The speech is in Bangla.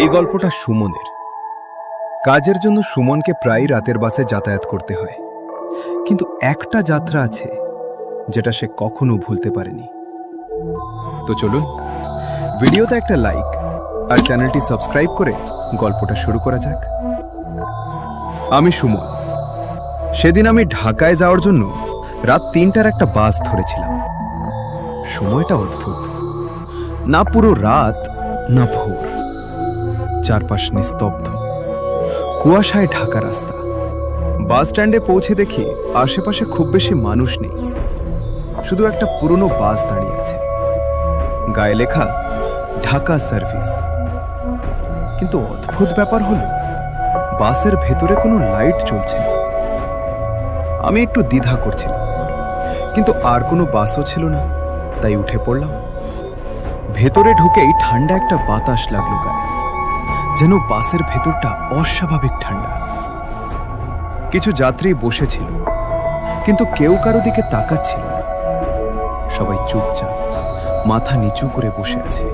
এই গল্পটা সুমনের। কাজের জন্য সুমনকে প্রায় রাতের বাসে যাতায়াত করতে হয়, কিন্তু একটা যাত্রা আছে যেটা সে কখনো ভুলতে পারেনি। তো চলুন, ভিডিওতে একটা লাইক আর চ্যানেলটি সাবস্ক্রাইব করে গল্পটা শুরু করা যাক। আমি সুমন। সেদিন আমি ঢাকায় যাওয়ার জন্য রাত ৩টার একটা বাস ধরেছিলাম। সময়টা অদ্ভুত, না পুরো রাত না ভোর। চারপাশ নিস্তব্ধ, কুয়াশায় ঢাকা রাস্তা। বাস স্ট্যান্ডে পৌঁছে দেখি আশেপাশে খুব বেশি মানুষ নেই, শুধু একটা পুরনো বাস দাঁড়িয়ে আছে, গায়ে লেখা ঢাকা সার্ভিস। কিন্তু অদ্ভুত ব্যাপার হলো বাসের ভেতরে কোনো লাইট জ্বলছে না। আমি একটু দ্বিধা করছিলাম, কিন্তু আর কোনো বাসও ছিল না, তাই উঠে পড়লাম। ভেতরে ঢুকেই ঠান্ডা একটা বাতাস লাগলো গায়ে, যেন বাসের ভেতরটা অস্বাভাবিক ঠান্ডা। কিছু যাত্রী বসেছিল, কিন্তু কেউ কারো দিকে তাকাচ্ছিল না। সবাই চুপচাপ মাথা নিচু করে বসে আছে।